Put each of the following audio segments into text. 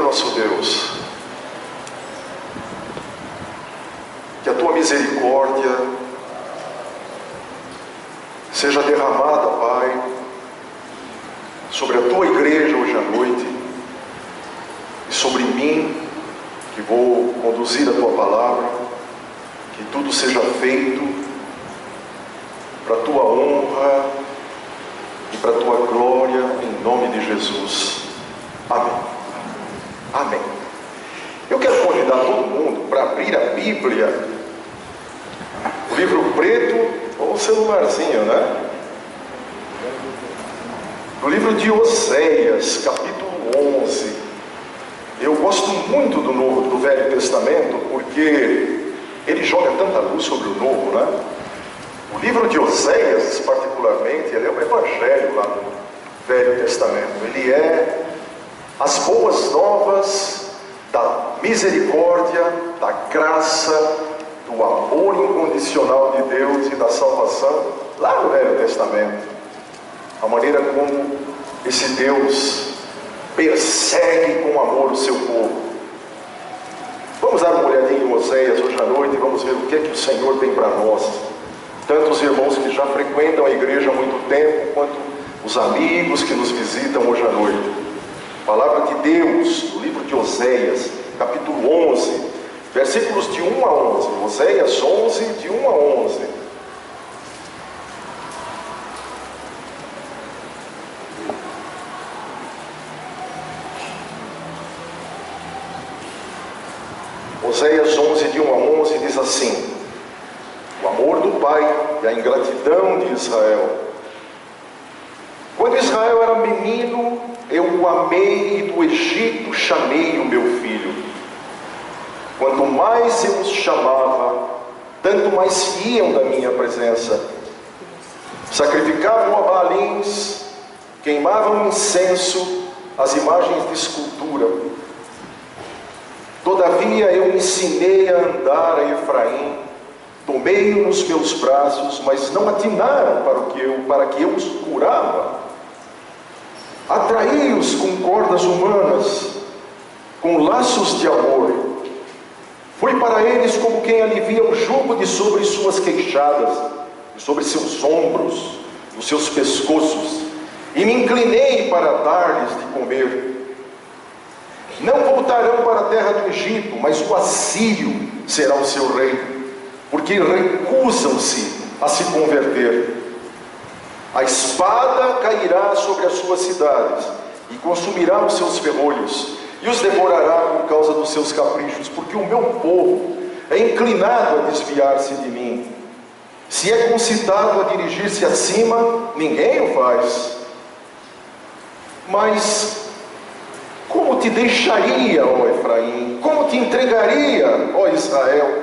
nosso Deus, que a tua misericórdia seja derramada, Pai, sobre a tua igreja hoje à noite e sobre mim, que vou conduzir a tua palavra, que tudo seja feito para a tua honra e para a tua glória, em nome de Jesus. Amém. Amém. Eu quero convidar todo mundo para abrir a Bíblia, o livro preto ou o celularzinho, né? No livro de Oséias, capítulo 11. Eu gosto muito do Velho Testamento, porque ele joga tanta luz sobre o Novo, né? O livro de Oséias, particularmente, ele é um evangelho lá no Velho Testamento. Ele é as boas novas da misericórdia, da graça, do amor incondicional de Deus e da salvação, lá no Velho Testamento. A maneira como esse Deus persegue com amor o seu povo. Vamos dar uma olhadinha em Oséias hoje à noite e vamos ver o que é que o Senhor tem para nós. Tanto os irmãos que já frequentam a igreja há muito tempo, quanto os amigos que nos visitam hoje à noite. Palavra de Deus, no livro de Oséias, capítulo 11, versículos de 1 a 11. Oséias 11, de 1 a 11. Oséias 11, de 1 a 11, diz assim: o amor do Pai e a ingratidão de Israel. Quando Israel era menino, eu o amei, e do Egito chamei o meu filho. Quanto mais eu os chamava, tanto mais iam da minha presença. Sacrificavam a Baalins, queimavam incenso às imagens de escultura. Todavia eu ensinei a andar a Efraim, tomei-o nos meus braços, mas não atinaram para que eu os curava. Atraí-os com cordas humanas, com laços de amor. Fui para eles como quem alivia o jugo de sobre suas queixadas, sobre seus ombros, nos seus pescoços, e me inclinei para dar-lhes de comer. Não voltarão para a terra do Egito, mas o assírio será o seu rei, porque recusam-se a se converter. A espada cairá sobre as suas cidades e consumirá os seus ferrolhos, e os devorará por causa dos seus caprichos, porque o meu povo é inclinado a desviar-se de mim. Se é concitado a dirigir-se acima, ninguém o faz. Mas como te deixaria, ó Efraim? Como te entregaria, ó Israel?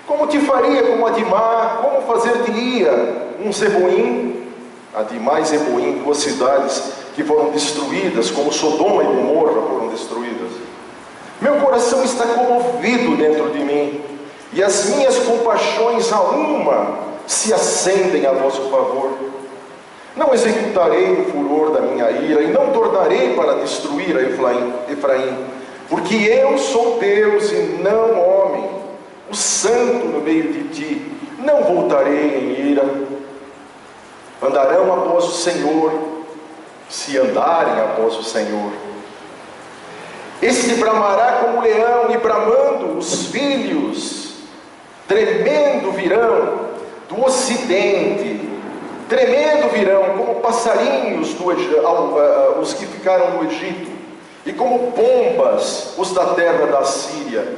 Como te faria como Adimá? Como fazer-te-ia um Zeboim? Adimá e Zeboim, duas cidades que foram destruídas, como Sodoma e Gomorra foram destruídas. Meu coração está comovido dentro de mim, e as minhas compaixões a uma se acendem a vosso favor. Não executarei o furor da minha ira, e não tornarei para destruir a Efraim, porque eu sou Deus e não homem, o santo no meio de ti. Não voltarei em ira. Andarão após o Senhor, se andarem após o Senhor. Este bramará como leão, e bramando os filhos, tremendo virão do ocidente, tremendo virão como passarinhos os que ficaram no Egito, e como pombas os da terra da Síria,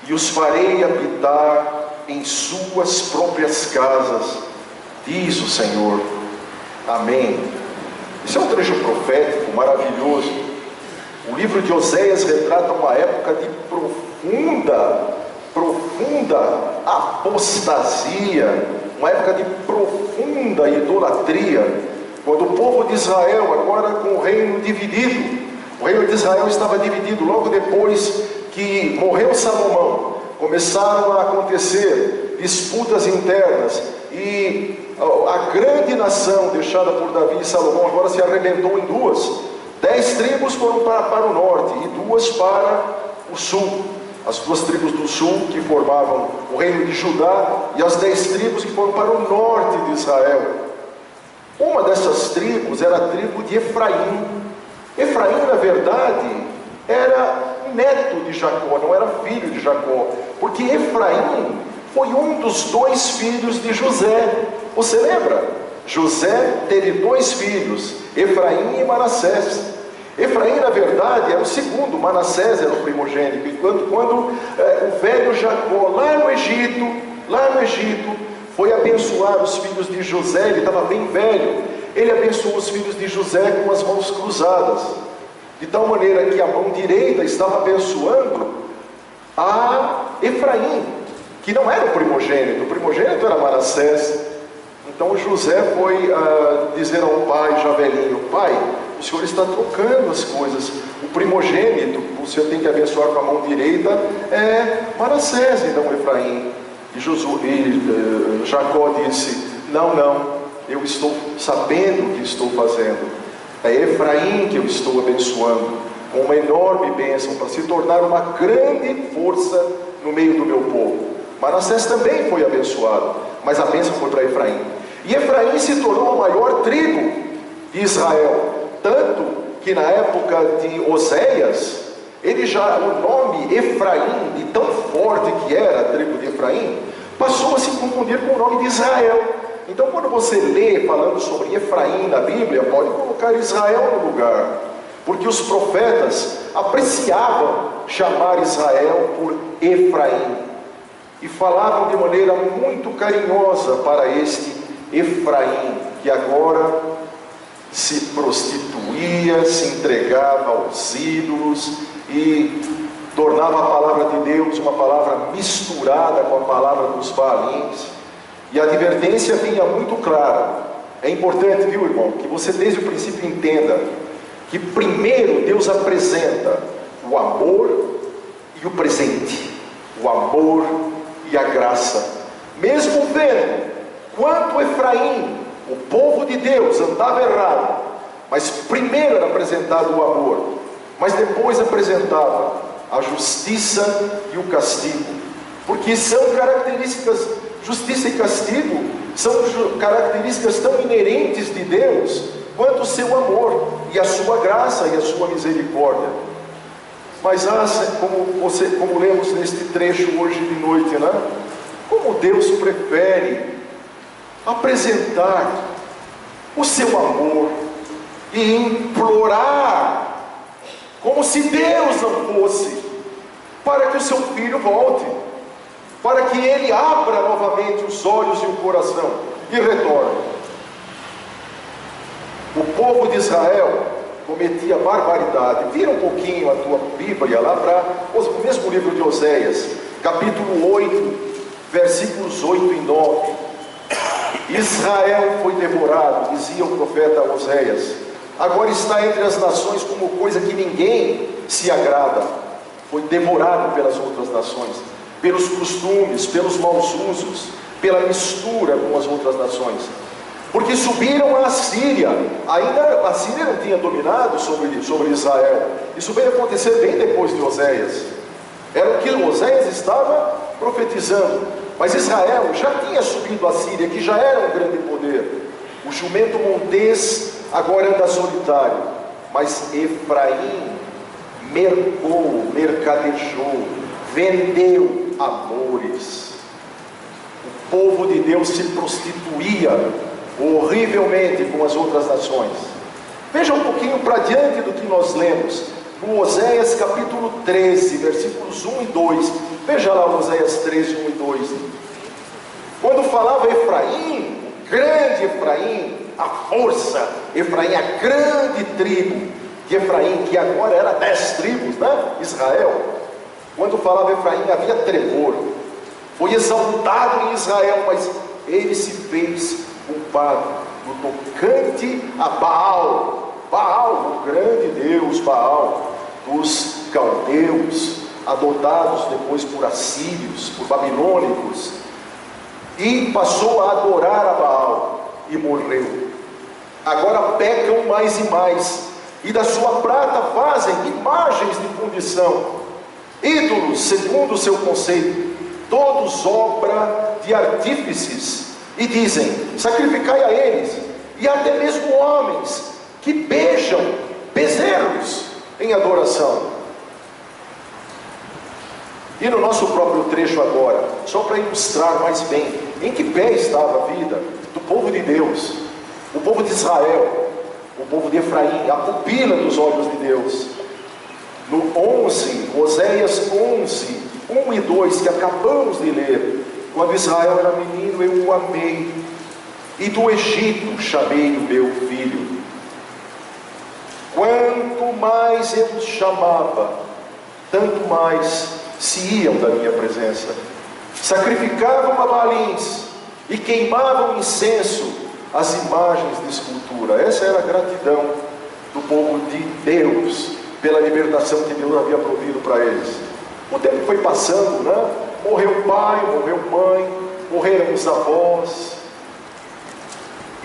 e os farei habitar em suas próprias casas, diz o Senhor. Amém. Esse é um trecho profético maravilhoso. O livro de Oséias retrata uma época de profunda apostasia, uma época de profunda idolatria, quando o povo de Israel, agora com o reino dividido, o reino de Israel estava dividido logo depois que morreu Salomão. Começaram a acontecer disputas internas, e a grande nação deixada por Davi e Salomão agora se arrebentou em duas. 10 tribos foram para o norte e 2 para o sul. As 2 tribos do sul que formavam o reino de Judá e as 10 tribos que foram para o norte de Israel. Uma dessas tribos era a tribo de Efraim. Efraim, na verdade, era neto de Jacó, não era filho de Jacó, porque Efraim foi um dos 2 filhos de José. Você lembra? José teve 2 filhos, Efraim e Manassés. Efraim, na verdade, era o segundo, Manassés era o primogênito. Enquanto quando o velho Jacó, lá no Egito, foi abençoar os filhos de José, ele estava bem velho, ele abençoou os filhos de José com as mãos cruzadas, de tal maneira que a mão direita estava abençoando a Efraim, que não era o primogênito era Manassés. Então José foi dizer ao pai, já velhinho: pai, o senhor está trocando as coisas, o primogênito o senhor tem que abençoar com a mão direita é Manassés, e não Efraim. E Jacó disse: não, eu estou sabendo o que estou fazendo, é Efraim que eu estou abençoando com uma enorme bênção, para se tornar uma grande força no meio do meu povo. Manassés também foi abençoado, mas a bênção foi para Efraim. E Efraim se tornou a maior tribo de Israel, tanto que na época de Oséias, o nome Efraim, de tão forte que era a tribo de Efraim, passou a se confundir com o nome de Israel. Então, quando você lê falando sobre Efraim na Bíblia, pode colocar Israel no lugar, porque os profetas apreciavam chamar Israel por Efraim, e falavam de maneira muito carinhosa para este Efraim, que agora se prostituía, se entregava aos ídolos e tornava a palavra de Deus uma palavra misturada com a palavra dos Baalins. E a advertência vinha muito clara. É importante, viu, irmão, que você desde o princípio entenda que primeiro Deus apresenta o amor e o presente, o amor e a graça. Mesmo vendo quanto Efraim, o povo de Deus, andava errado, mas primeiro era apresentado o amor, mas depois apresentava a justiça e o castigo, porque são características, justiça e castigo são características tão inerentes de Deus quanto o seu amor e a sua graça e a sua misericórdia. Mas como lemos neste trecho hoje de noite, né? Como Deus prefere apresentar o seu amor e implorar, como se Deus não fosse, para que o seu filho volte, para que ele abra novamente os olhos e o coração e retorne. O povo de Israel cometia barbaridade. Vira um pouquinho a tua Bíblia lá para o mesmo livro de Oséias, capítulo 8, versículos 8 e 9. Israel foi devorado, dizia o profeta Oséias, agora está entre as nações como coisa que ninguém se agrada. Foi devorado pelas outras nações, pelos costumes, pelos maus usos, pela mistura com as outras nações, porque subiram a Síria. Ainda a Síria não tinha dominado sobre Israel. Isso veio acontecer bem depois de Oséias, era o que Oséias estava profetizando. Mas Israel já tinha subido a Síria, que já era um grande poder. O jumento montês agora anda solitário, mas Efraim mercadejou, vendeu amores. O povo de Deus se prostituía horrivelmente com as outras nações. Veja um pouquinho para diante do que nós lemos no Oséias capítulo 13, versículos 1 e 2. Veja lá Oséias 13, 1 e 2. Quando falava Efraim, o grande Efraim, a força, Efraim, a grande tribo de Efraim, que agora era 10 tribos, né? Israel. Quando falava Efraim, havia tremor. Foi exaltado em Israel, mas ele se fez culpado no tocante a Baal. Baal, o grande Deus Baal, dos caldeus, adotados depois por assírios, por babilônicos, e passou a adorar a Baal e morreu. Agora pecam mais e mais, e da sua prata fazem imagens de fundição, ídolos segundo o seu conceito, todos obra de artífices, e dizem: sacrificai a eles. E até mesmo homens que beijam bezerros em adoração. E no nosso próprio trecho agora, só para ilustrar mais bem em que pé estava a vida do povo de Deus, o povo de Israel, o povo de Efraim, a pupila dos olhos de Deus. No 11, Oséias 11, 1 e 2, que acabamos de ler: quando Israel era menino, eu o amei, e do Egito chamei o meu filho. Quanto mais eu os chamava, tanto mais se iam da minha presença. Sacrificavam a Baalins e queimavam incenso às imagens de escultura. Essa era a gratidão do povo de Deus pela libertação que Deus havia provido para eles. O tempo foi passando, né? Morreu pai, morreu mãe, morreram os avós,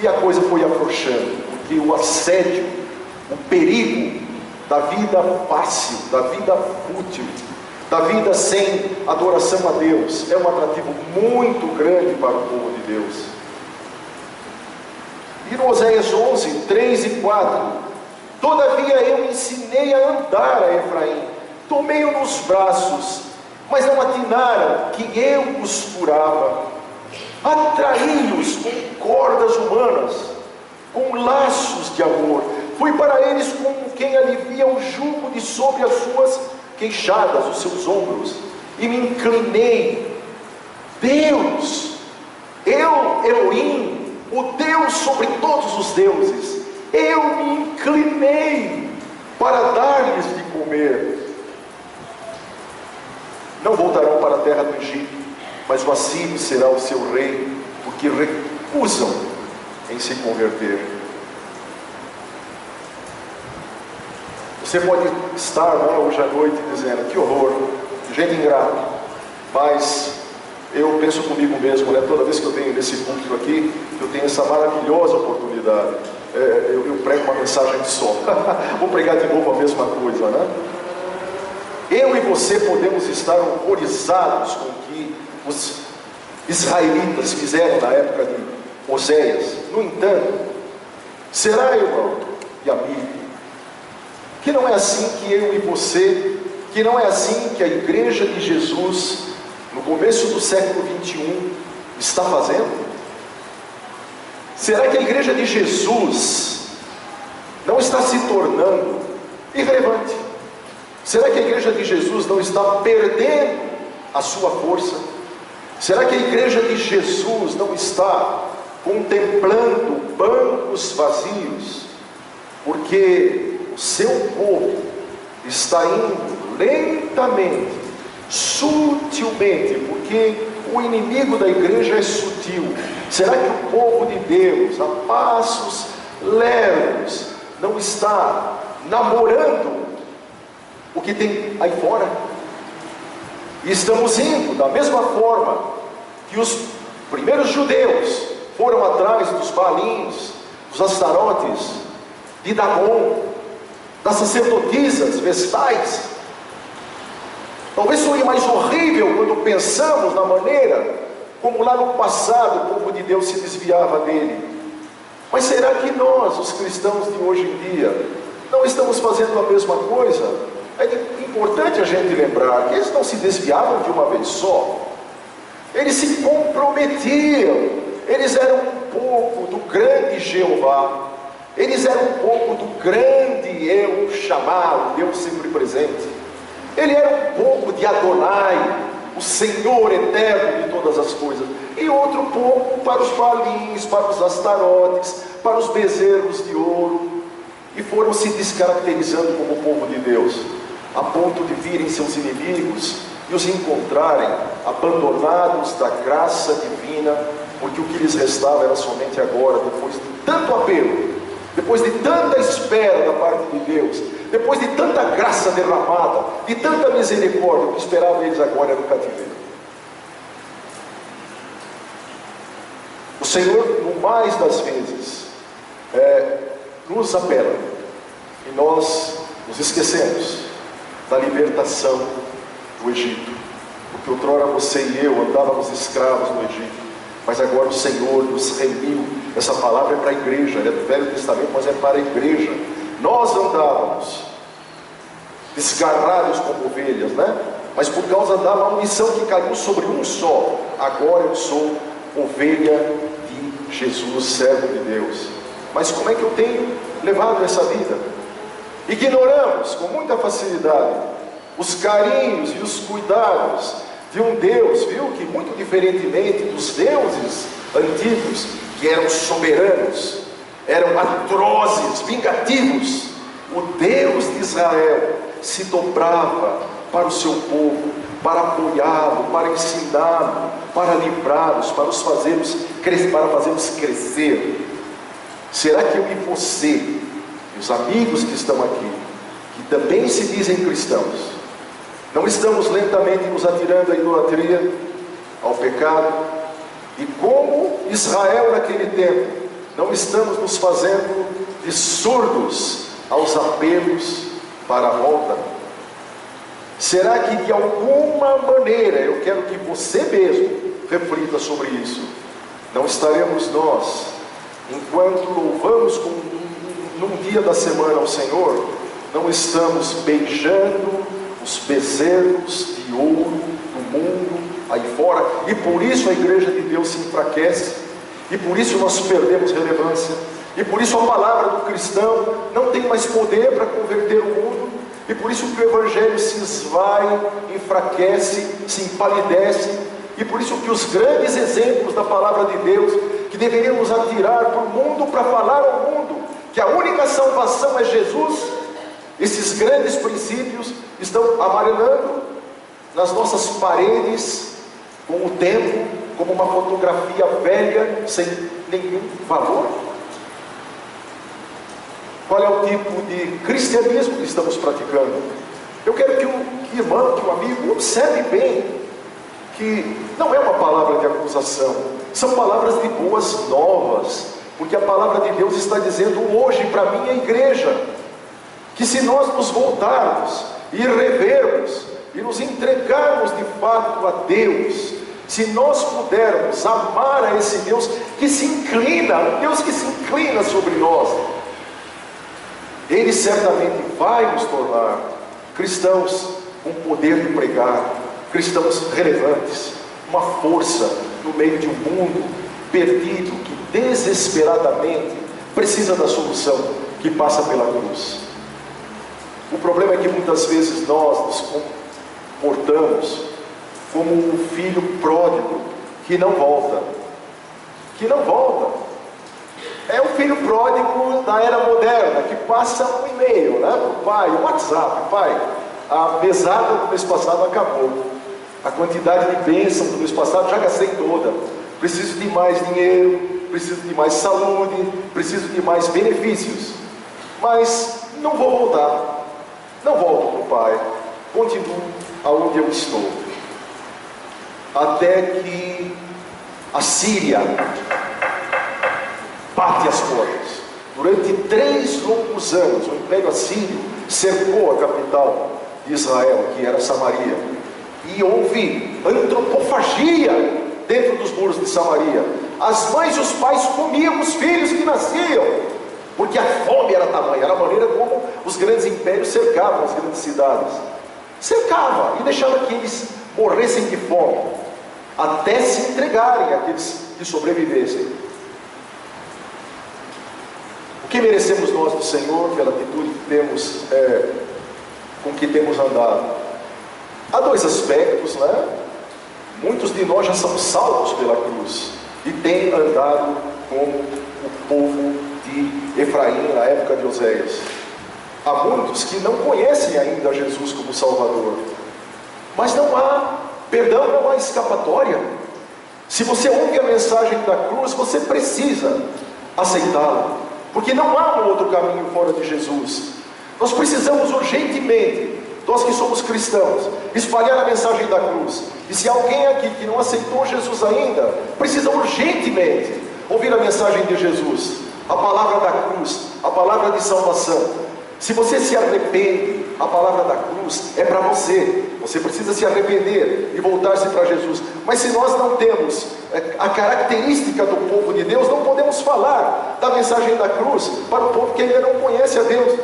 e a coisa foi afrouxando, porque o assédio, o perigo da vida fácil, da vida fútil, da vida sem adoração a Deus, é um atrativo muito grande para o povo de Deus. E no Oséias 11, 3 e 4: todavia eu ensinei a andar a Efraim, tomei-o nos braços, mas não atinaram que eu os curava. Atraí-os com cordas humanas, com laços de amor. Fui para eles como quem alivia o jugo de sobre as suas queixadas, os seus ombros, e me inclinei. Deus, eu, Elohim, o Deus sobre todos os deuses, eu me inclinei para dar-lhes de comer. Não voltarão para a terra do Egito, mas o Assírio será o seu rei, porque recusam em se converter. Você pode estar, né, hoje à noite dizendo: que horror, que gente ingrato. Mas eu penso comigo mesmo, né, toda vez que eu venho nesse púlpito aqui, eu tenho essa maravilhosa oportunidade. Eu prego uma mensagem só. Vou pregar de novo a mesma coisa, né? Eu e você podemos estar horrorizados com o que os israelitas fizeram na época de Oséias. No entanto, será, irmão e amigo, que não é assim que eu e você, que não é assim que a igreja de Jesus, no começo do século 21, está fazendo? Será que a igreja de Jesus não está se tornando irrelevante? Será que a igreja de Jesus não está perdendo a sua força? Será que a igreja de Jesus não está contemplando bancos vazios? Porque o seu povo está indo lentamente, sutilmente, porque o inimigo da igreja é sutil. Será que o povo de Deus, a passos leves, não está namorando o que tem aí fora? E estamos indo da mesma forma que os primeiros judeus foram atrás dos Baalins, dos Astarotes, de Dagon, das sacerdotisas vestais. Talvez soe mais horrível quando pensamos na maneira como lá no passado o povo de Deus se desviava dele. Mas será que nós, os cristãos de hoje em dia, não estamos fazendo a mesma coisa? É importante a gente lembrar que eles não se desviavam de uma vez só. Eles se comprometiam. Eles eram um pouco do grande Jeová. Eles eram um pouco do grande El Shammah, o Deus sempre presente. Ele era um pouco de Adonai, o Senhor eterno de todas as coisas. E outro pouco para os Baalins, para os Astarotes, para os bezerros de ouro. E foram se descaracterizando como o povo de Deus, a ponto de virem seus inimigos e os encontrarem abandonados da graça divina, porque o que lhes restava era somente agora, depois de tanto apelo, depois de tanta espera da parte de Deus, depois de tanta graça derramada, de tanta misericórdia, o que esperava eles agora era o cativeiro. O Senhor, no mais das vezes, nos apela E nós nos esquecemos da libertação do Egito. Porque outrora você e eu andávamos escravos no Egito, mas agora o Senhor nos remiu. Essa palavra é para a igreja, é do Velho Testamento, mas é para a igreja. Nós andávamos desgarrados como ovelhas, né? Mas por causa da maldição que caiu sobre um só, agora eu sou ovelha de Jesus, servo de Deus. Mas como é que eu tenho levado essa vida? Ignoramos com muita facilidade os carinhos e os cuidados de um Deus, viu, que muito diferentemente dos deuses antigos, que eram soberanos, eram atrozes, vingativos, o Deus de Israel se dobrava para o seu povo, para apoiá-lo, para ensiná-lo, para livrá-los, para os fazermos crescer, para fazermos crescer. Será que eu e você, e os amigos que estão aqui, que também se dizem cristãos, não estamos lentamente nos atirando à idolatria, ao pecado? E como Israel naquele tempo, não estamos nos fazendo de surdos aos apelos para a volta? Será que de alguma maneira, eu quero que você mesmo reflita sobre isso, não estaremos nós, enquanto louvamos num dia da semana ao Senhor, não estamos beijando os bezerros de ouro do mundo aí fora, e por isso a igreja de Deus se enfraquece, e por isso nós perdemos relevância, e por isso a palavra do cristão não tem mais poder para converter o mundo, e por isso que o evangelho se esvai, enfraquece, se empalidece, e por isso que os grandes exemplos da palavra de Deus, que deveríamos atirar para o mundo, para falar ao mundo que a única salvação é Jesus, esses grandes princípios estão amarelando nas nossas paredes com o tempo, como uma fotografia velha, sem nenhum valor. Qual é o tipo de cristianismo que estamos praticando? Eu quero que o irmão, que o amigo observe bem que não é uma palavra de acusação, são palavras de boas novas, porque a palavra de Deus está dizendo hoje para a minha igreja, que se nós nos voltarmos e revermos e nos entregarmos de fato a Deus, se nós pudermos amar a esse Deus que se inclina, um Deus que se inclina sobre nós, Ele certamente vai nos tornar cristãos com poder de pregar, cristãos relevantes, uma força no meio de um mundo perdido, que desesperadamente precisa da solução que passa pela cruz. O problema é que muitas vezes nós nos comportamos como um filho pródigo que não volta. É o filho pródigo da era moderna, que passa um e-mail, né, para o pai, o WhatsApp: pai, a mesada do mês passado acabou, a quantidade de bênção do mês passado já gastei toda, preciso de mais dinheiro, preciso de mais saúde, preciso de mais benefícios, mas não vou voltar. Não volto para o Pai, continuo aonde eu estou, até que a Síria bate as portas. Durante 3 longos anos, o Império Assírio cercou a capital de Israel, que era Samaria, e houve antropofagia dentro dos muros de Samaria. As mães e os pais comiam os filhos que nasciam, porque a fome era tamanha. Era a maneira como os grandes impérios cercavam as grandes cidades, cercava e deixava que eles morressem de fome, até se entregarem àqueles que sobrevivessem. O que merecemos nós do Senhor pela atitude que temos, com que temos andado? Há 2 aspectos, né? Muitos de nós já são salvos pela cruz e têm andado como o povo de Efraim na época de Oséias. Há muitos que não conhecem ainda Jesus como Salvador, mas não há perdão, não há escapatória. Se você ouve a mensagem da cruz, você precisa aceitá-la, porque não há um outro caminho fora de Jesus. Nós precisamos urgentemente, nós que somos cristãos, espalhar a mensagem da cruz. E se alguém aqui que não aceitou Jesus ainda, precisa urgentemente ouvir a mensagem de Jesus, a palavra da cruz, a palavra de salvação. Se você se arrepende, a palavra da cruz é para você. Você precisa se arrepender e voltar-se para Jesus. Mas se nós não temos a característica do povo de Deus, não podemos falar da mensagem da cruz para o povo que ainda não conhece a Deus.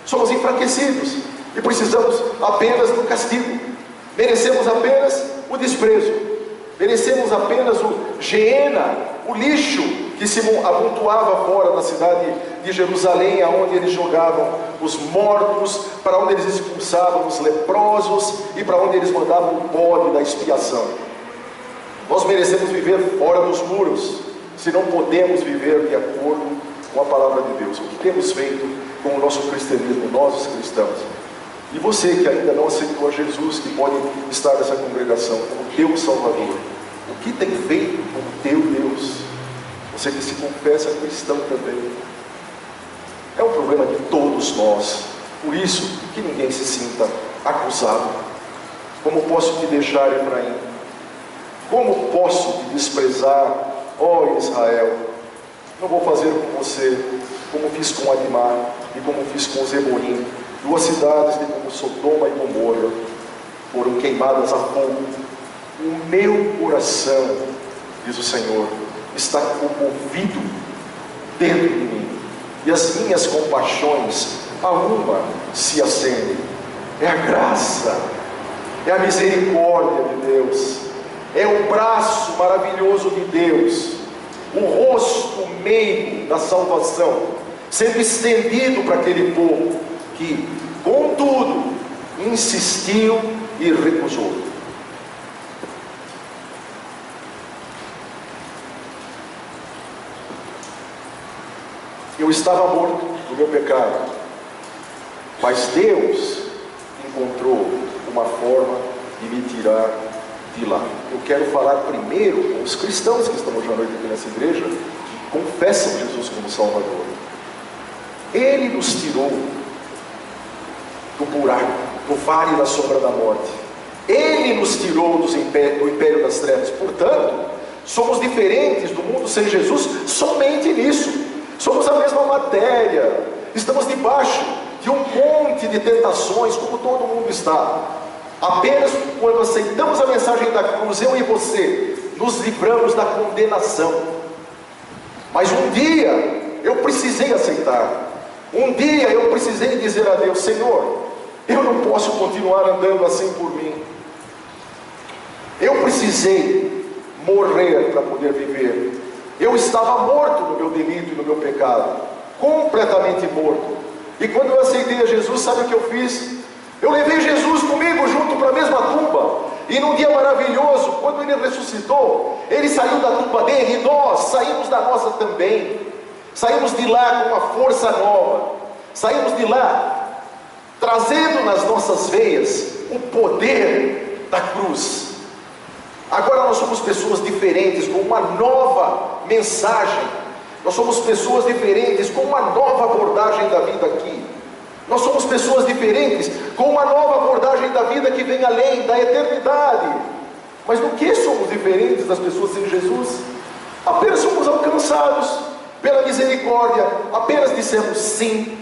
Somos enfraquecidos e precisamos apenas do castigo. Merecemos apenas o desprezo. Merecemos apenas o Geena, o lixo que se amontoava fora da cidade de Jerusalém, aonde eles jogavam os mortos, para onde eles expulsavam os leprosos e para onde eles mandavam o bode da expiação. Nós merecemos viver fora dos muros, se não podemos viver de acordo com a palavra de Deus. O que temos feito com o nosso cristianismo, nós os cristãos? E você que ainda não aceitou a Jesus, que pode estar nessa congregação como teu Salvador, o que tem feito com o teu Deus? Você que se confessa cristão também. É um problema de todos nós. Por isso, que ninguém se sinta acusado. Como posso te deixar, Efraim? Como posso te desprezar, ó Israel? Não vou fazer com você como fiz com Adimá e como fiz com Zeboim, duas cidades de como Sodoma e Gomorra foram queimadas a fogo. O meu coração, diz o Senhor, está comovido dentro de mim, e as minhas compaixões a uma se acendem. É a graça, é a misericórdia de Deus, é o braço maravilhoso de Deus, o rosto meigo da salvação sendo estendido para aquele povo que, contudo, insistiu e recusou. Eu estava morto no meu pecado, mas Deus encontrou uma forma de me tirar de lá. Eu quero falar primeiro com os cristãos que estão hoje à noite aqui nessa igreja, que confessam Jesus como Salvador. Ele nos tirou do buraco, do vale da sombra da morte. Ele nos tirou do império das trevas. Portanto, somos diferentes do mundo sem Jesus somente nisso. Somos a mesma matéria, estamos debaixo de um monte de tentações, como todo mundo está. Apenas quando aceitamos a mensagem da cruz, eu e você, nos livramos da condenação. Mas um dia, eu precisei aceitar. Um dia, eu precisei dizer a Deus: Senhor, eu não posso continuar andando assim por mim. Eu precisei morrer para poder viver. Eu estava morto no meu delito e no meu pecado, completamente morto. E quando eu aceitei a Jesus, sabe o que eu fiz? Eu levei Jesus comigo junto para a mesma tumba. E num dia maravilhoso, quando ele ressuscitou, ele saiu da tumba dele e nós saímos da nossa também. Saímos de lá com uma força nova. Saímos de lá trazendo nas nossas veias o poder da cruz. Agora nós somos pessoas diferentes, com uma nova mensagem. Nós somos pessoas diferentes, com uma nova abordagem da vida aqui. Nós somos pessoas diferentes, com uma nova abordagem da vida que vem além da eternidade. Mas no que somos diferentes das pessoas sem Jesus? Apenas somos alcançados pela misericórdia, apenas dissemos sim.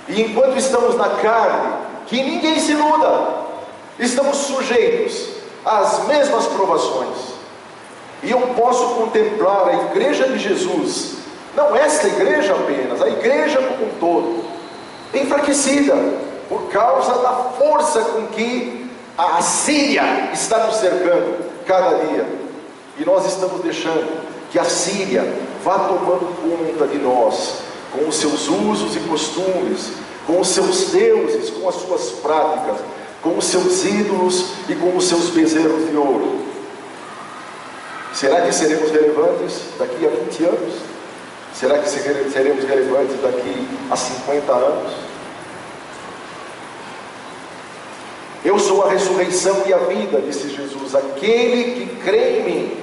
E enquanto estamos na carne, que ninguém se iluda, estamos sujeitos às mesmas provações. E eu posso contemplar a igreja de Jesus, não esta igreja apenas, a igreja como um todo, enfraquecida por causa da força com que a Assíria está nos cercando cada dia. E nós estamos deixando que a Síria vá tomando conta de nós, com os seus usos e costumes, com os seus deuses, com as suas práticas, com os seus ídolos e com os seus bezerros de ouro. Será que seremos relevantes daqui a 20 anos? Será que seremos relevantes daqui a 50 anos? Eu sou a ressurreição e a vida, disse Jesus. Aquele que crê em mim,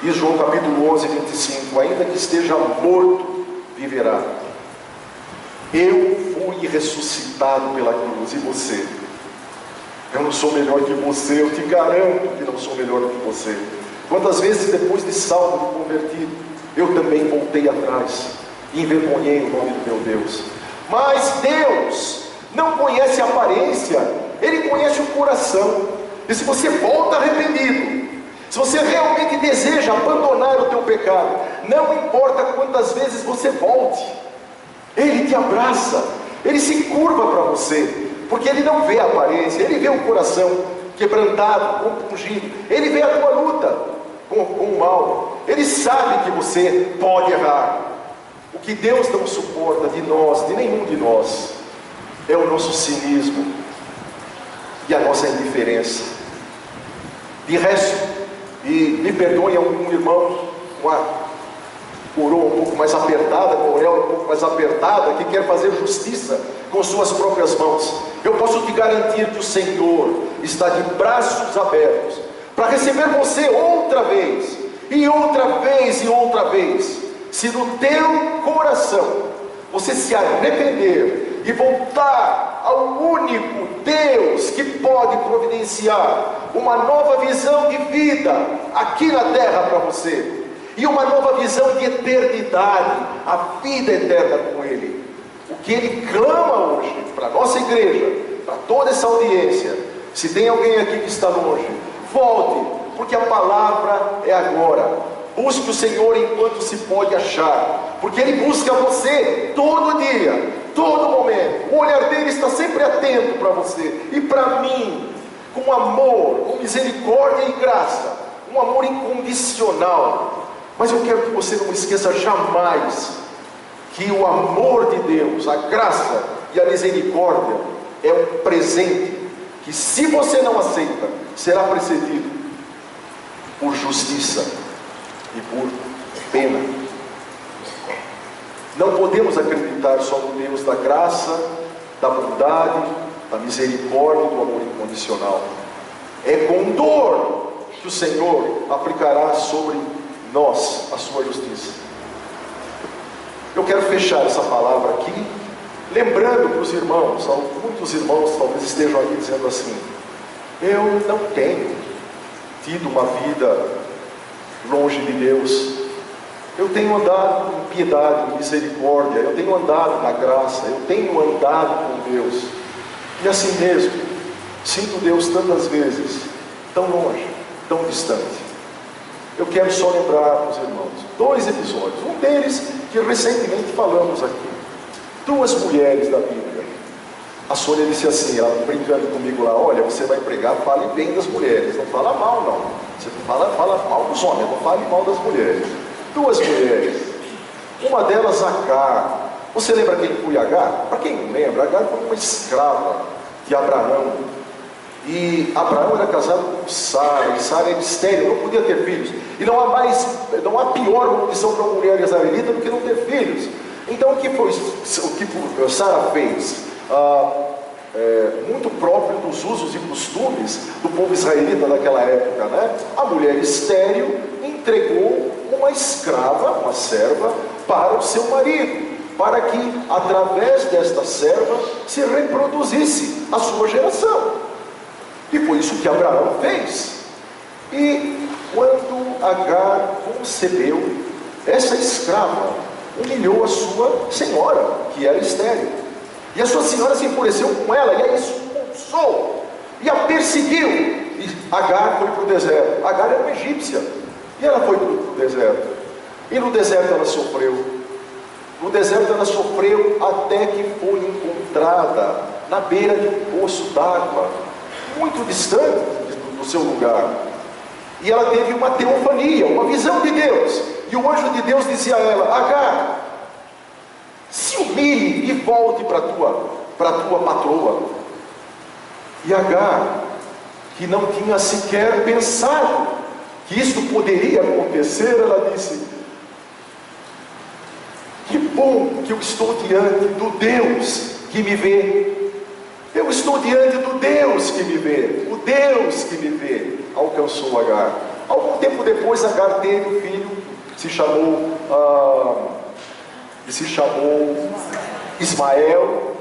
diz João capítulo 11, 25, ainda que esteja morto, viverá. Eu fui ressuscitado pela cruz, e você? Eu não sou melhor que você, eu te garanto que não sou melhor que você. Quantas vezes depois de salvo, de convertido, eu também voltei atrás e envergonhei o nome do meu Deus. Mas Deus não conhece a aparência, Ele conhece o coração. E se você volta arrependido, se você realmente deseja abandonar o teu pecado, não importa quantas vezes você volte, Ele te abraça, Ele se curva para você, porque Ele não vê a aparência, Ele vê o coração quebrantado, compungido, Ele vê a tua luta com o mal, Ele sabe que você pode errar. O que Deus não suporta de nós, de nenhum de nós, é o nosso cinismo e a nossa indiferença. De resto, e me perdoem algum irmão, uma coroa um pouco mais apertada, com a orelha um pouco mais apertada, que quer fazer justiça com suas próprias mãos, eu posso te garantir que o Senhor está de braços abertos para receber você outra vez, e outra vez, e outra vez, se no teu coração você se arrepender e voltar ao único Deus que pode providenciar uma nova visão de vida aqui na terra para você, e uma nova visão de eternidade, a vida eterna com Ele. O que Ele clama hoje para a nossa igreja, para toda essa audiência, se tem alguém aqui que está longe, volte, porque a palavra é agora. Busque o Senhor enquanto se pode achar, porque Ele busca você todo dia, todo momento. O olhar dele está sempre atento para você e para mim, com amor, com misericórdia e graça, um amor incondicional. Mas eu quero que você não esqueça jamais que o amor de Deus, a graça e a misericórdia é um presente que, se você não aceita, será precedido por justiça e por pena. Não podemos acreditar só no Deus da graça, da bondade, da misericórdia e do amor incondicional. É com dor que o Senhor aplicará sobre nós a sua justiça. Eu quero fechar essa palavra aqui, lembrando para os irmãos, muitos irmãos talvez estejam aqui dizendo assim: eu não tenho tido uma vida longe de Deus, eu tenho andado em piedade, em misericórdia, eu tenho andado na graça, eu tenho andado com Deus, e assim mesmo, sinto Deus tantas vezes, tão longe, tão distante. Eu quero só lembrar para os irmãos, 2 episódios, um deles que recentemente falamos aqui, 2 mulheres da Bíblia. A Sônia disse assim, ela brincando comigo lá: olha, você vai pregar, fale bem das mulheres, não fala mal não, você fala mal dos homens, não fale mal das mulheres. 2 mulheres, uma delas Agar. Você lembra quem foi Agar? Para quem não lembra, Agar foi uma escrava de Abraão, e Abraão era casado com Sara, e Sara era estéril, não podia ter filhos, e não há pior condição para uma mulher israelita do que não ter filhos. Então o que Sara fez? Muito próprio dos usos e costumes do povo israelita daquela época, né? A mulher estéril entregou uma escrava, uma serva, para o seu marido, para que através desta serva se reproduzisse a sua geração. E foi isso que Abraão fez. E quando Agar concebeu, essa escrava humilhou a sua senhora, que era estéril. E a sua senhora se enfureceu com ela e a expulsou e a perseguiu. E Agar foi para o deserto. Agar era uma egípcia e ela foi para o deserto. E no deserto ela sofreu. No deserto ela sofreu até que foi encontrada na beira de um poço d'água, muito distante do seu lugar. E ela teve uma teofania, uma visão de Deus. E o anjo de Deus disse a ela: Agar, se humilhe e volte para a tua patroa. E Agar, que não tinha sequer pensado que isso poderia acontecer, ela disse: que bom que eu estou diante do Deus que me vê. Eu estou diante do Deus que me vê. O Deus que me vê alcançou Agar. Algum tempo depois, Agar teve um filho, se chamou Ismael.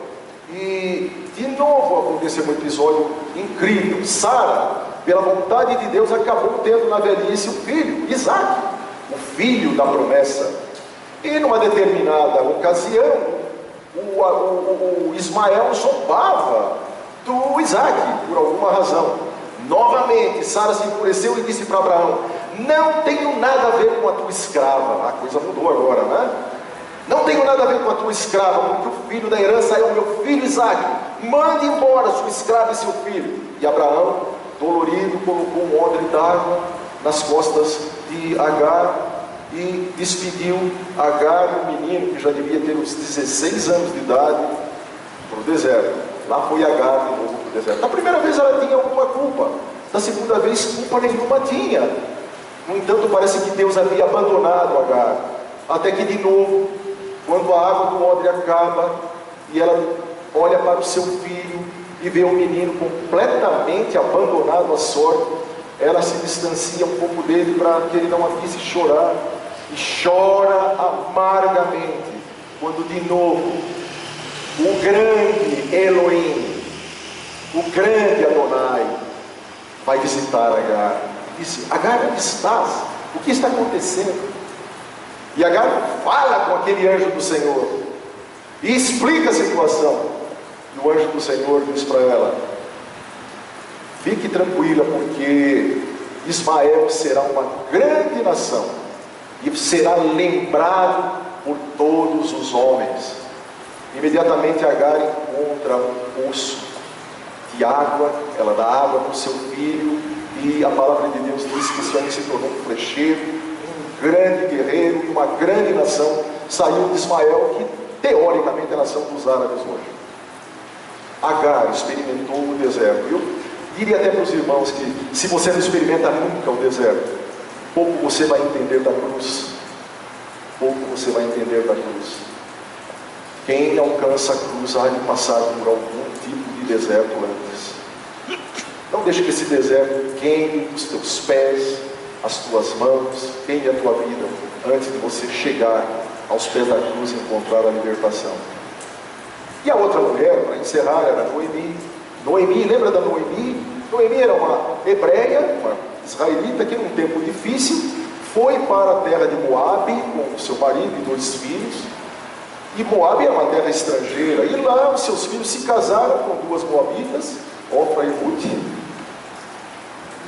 E de novo aconteceu um episódio incrível. Sara, pela vontade de Deus, acabou tendo na velhice um filho, Isaac, o filho da promessa. E numa determinada ocasião, o Ismael zombava do Isaac, por alguma razão. Novamente, Sara se enfureceu e disse para Abraão: não tenho nada a ver com a tua escrava. A coisa mudou agora, né? Não tenho nada a ver com a tua escrava, porque o filho da herança é o meu filho Isaac. Mande embora sua escrava e seu filho. E Abraão, dolorido, colocou um odre d'água nas costas de Agar e despediu Agar, o menino que já devia ter uns 16 anos de idade, para o deserto. Lá foi Agar de novo para o deserto. Na primeira vez ela tinha alguma culpa, da segunda vez culpa nenhuma tinha. No entanto, parece que Deus havia abandonado Agar, até que de novo, quando a água do odre acaba e ela olha para o seu filho e vê o menino completamente abandonado à sorte, ela se distancia um pouco dele para que ele não a visse chorar, e chora amargamente quando de novo o grande Elohim, o grande Adonai, vai visitar Agar e disse: Agar, onde estás? O que está acontecendo? E Agar fala com aquele anjo do Senhor e explica a situação. E o anjo do Senhor diz para ela: fique tranquila, porque Ismael será uma grande nação e será lembrado por todos os homens. Imediatamente Agar encontra um poço de água, ela dá água para o seu filho, e a palavra de Deus diz que esse homem se tornou um flecheiro, um grande guerreiro, e uma grande nação saiu de Ismael, que teoricamente é a nação dos árabes hoje. Agar experimentou o deserto. Eu diria até para os irmãos que, se você não experimenta nunca o deserto, pouco você vai entender da cruz. Pouco você vai entender da cruz. Quem alcança a cruz há de passar por algum tipo de deserto antes. Não deixe que esse deserto queime os teus pés, as tuas mãos, queime a tua vida, antes de você chegar aos pés da cruz e encontrar a libertação. E a outra mulher, para encerrar, era Noemi. Noemi, lembra da Noemi? Noemi era uma hebreia, uma israelita, que num tempo difícil foi para a terra de Moabe com o seu marido e 2 filhos. E Moabe era uma terra estrangeira, e lá os seus filhos se casaram com 2 moabitas, Ofra e Ruth.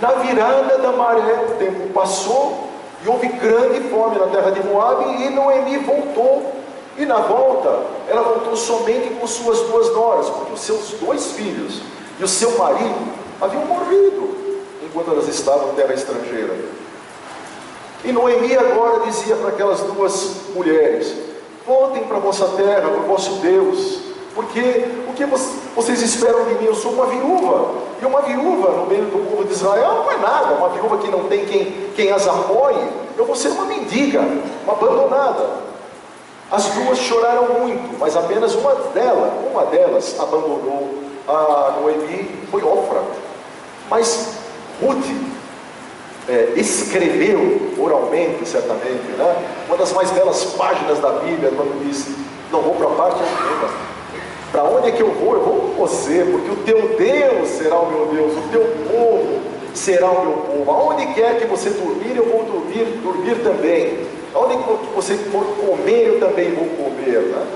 Na virada da maré, o tempo passou e houve grande fome na terra de Moabe, e Noemi voltou. E na volta, ela voltou somente com suas 2 noras, porque os seus 2 filhos e o seu marido haviam morrido enquanto elas estavam em terra estrangeira. E Noemi agora dizia para aquelas 2 mulheres: voltem para a vossa terra, para o vosso Deus, porque o que vocês esperam de mim? Eu sou uma viúva, e uma viúva no meio do povo de Israel não é nada. Uma viúva que não tem quem as apoie. Eu vou ser uma mendiga, uma abandonada. As 2 choraram muito, mas apenas uma delas abandonou a Noemi, foi Ofra. Mas Ruth escreveu oralmente, certamente, né? Uma das mais belas páginas da Bíblia, quando disse: não vou para parte alguma. Para onde é que eu vou? Eu vou com você, porque o teu Deus será o meu Deus, o teu povo será o meu povo. Aonde quer que você dormir, eu vou dormir também. Aonde você for comer, eu também vou comer, né?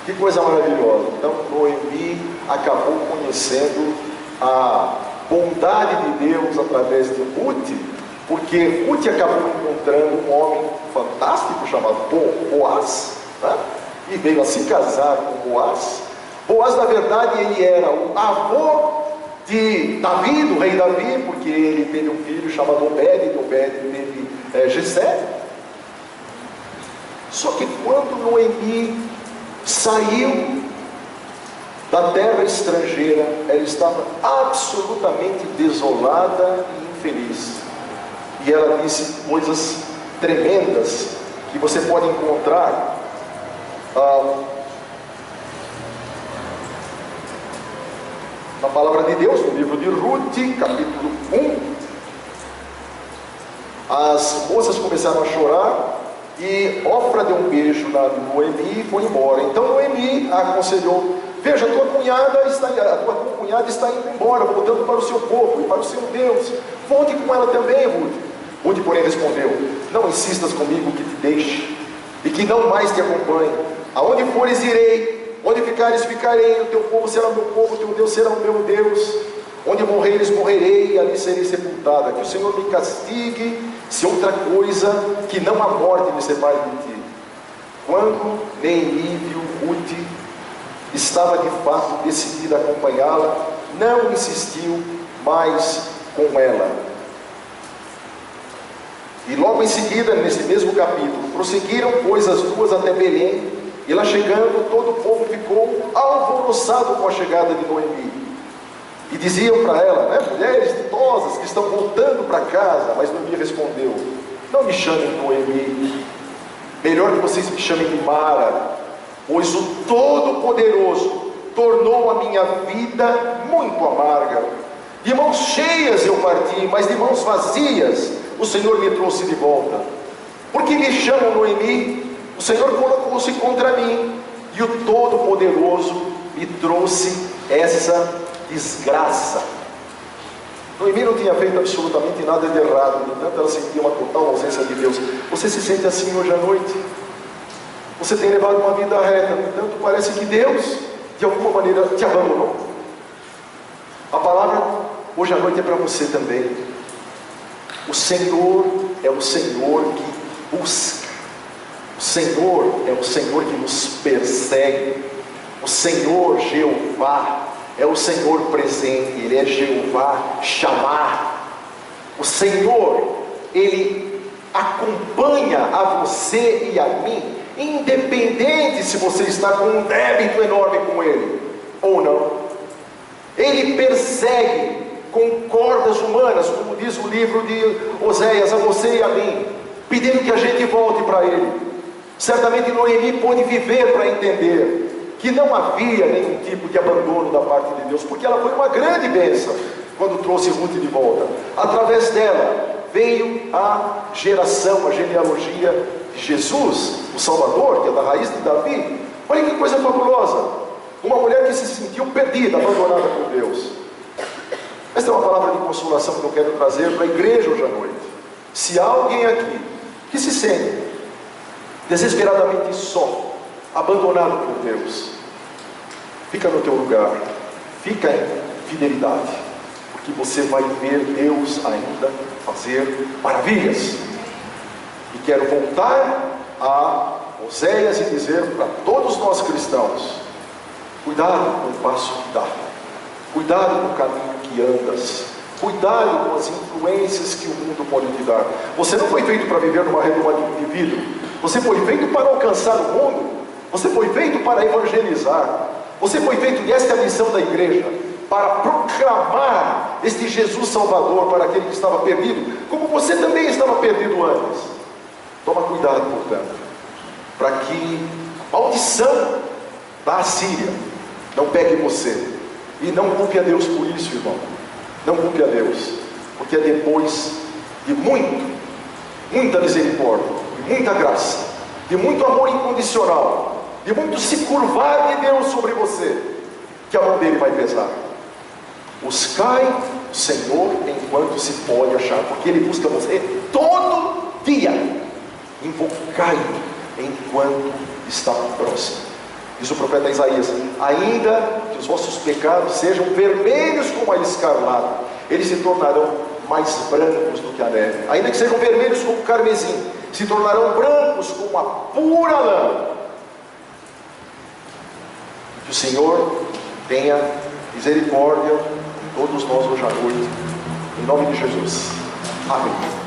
Que coisa maravilhosa. Então Noemi acabou conhecendo a bondade de Deus através de Ruth, porque Ruth acabou encontrando um homem fantástico chamado Boaz, né? E veio a se casar com Boaz. Boaz, na verdade, ele era o avô de Davi, do rei Davi, porque ele teve um filho chamado Obed, e Obed teve Jessé. Só que quando Noemi saiu da terra estrangeira, ela estava absolutamente desolada e infeliz. E ela disse coisas tremendas que você pode encontrar na palavra de Deus, no livro de Ruth, capítulo 1. As moças começaram a chorar, e Ofra deu um beijo na Noemi e foi embora. Então Noemi a aconselhou: veja, a tua cunhada está indo embora, voltando para o seu povo e para o seu Deus. Volte com ela também, Ruth. Ruth, porém, respondeu: não insistas comigo que te deixe e que não mais te acompanhe. Aonde fores irei, Onde ficares, ficarei, o teu povo será o meu povo, o teu Deus será o meu Deus. Onde morreres, morrerei, e ali serei sepultada. Que o Senhor me castigue, se outra coisa que não a morte me separe de ti. Quando Neemi viu Ruth, estava de fato decidida a acompanhá-la, não insistiu mais com ela. E logo em seguida, nesse mesmo capítulo, prosseguiram, pois, as duas até Belém, e lá chegando, todo o povo ficou alvoroçado com a chegada de Noemi. E diziam para ela, mulheres idosas que estão voltando para casa, mas Noemi respondeu: não me chamem Noemi, melhor que vocês me chamem de Mara, pois o Todo-Poderoso tornou a minha vida muito amarga. De mãos cheias eu parti, mas de mãos vazias o Senhor me trouxe de volta. Porque me chamam Noemi? O Senhor colocou-se contra mim, e o Todo-Poderoso me trouxe essa desgraça. Noemi não tinha feito absolutamente nada de errado, no entanto ela sentia uma total ausência de Deus. Você se sente assim hoje à noite? Você tem levado uma vida reta, no entanto parece que Deus de alguma maneira te abandonou. A palavra hoje à noite é para você também. O Senhor é o Senhor que busca. O Senhor é o Senhor que nos persegue. O Senhor Jeová é o Senhor presente. Ele é Jeová chamar. O Senhor, Ele acompanha a você e a mim, independente se você está com um débito enorme com Ele ou não. Ele persegue com cordas humanas, como diz o livro de Oséias, a você e a mim, pedindo que a gente volte para Ele. Certamente Noemi pôde viver para entender que não havia nenhum tipo de abandono da parte de Deus, porque ela foi uma grande bênção quando trouxe Ruth de volta. Através dela veio a geração, a genealogia de Jesus, o Salvador, que é da raiz de Davi. Olha que coisa fabulosa. Uma mulher que se sentiu perdida, abandonada por Deus. Esta é uma palavra de consolação que eu quero trazer para a igreja hoje à noite. Se há alguém aqui que se sente desesperadamente só, abandonado por Deus, fica no teu lugar, fica em fidelidade, porque você vai ver Deus ainda fazer maravilhas. E quero voltar a Oséias e dizer para todos nós cristãos: cuidado com o passo que dá, cuidado com o caminho que andas, cuidado com as influências que o mundo pode te dar. Você não foi feito para viver numa redoma de vidro, você foi feito para alcançar o mundo, você foi feito para evangelizar, você foi feito, e esta é a missão da igreja, para proclamar este Jesus Salvador para aquele que estava perdido, como você também estava perdido antes. Toma cuidado, portanto, para que a maldição da Assíria não pegue você. E não culpe a Deus por isso, irmão. Não culpe a Deus, porque é depois de muita misericórdia, de muita graça, de muito amor incondicional, de muito se curvar de Deus sobre você, que a mão dele vai pesar. Buscai o Senhor enquanto se pode achar, porque Ele busca você todo dia. Invocai-o enquanto está próximo. Diz o profeta Isaías: ainda que os vossos pecados sejam vermelhos como a escarlata, eles se tornarão mais brancos do que a neve. Ainda que sejam vermelhos como o carmesim, se tornarão brancos como a pura lã. Que o Senhor tenha misericórdia de todos nós hoje à noite, em nome de Jesus. Amém.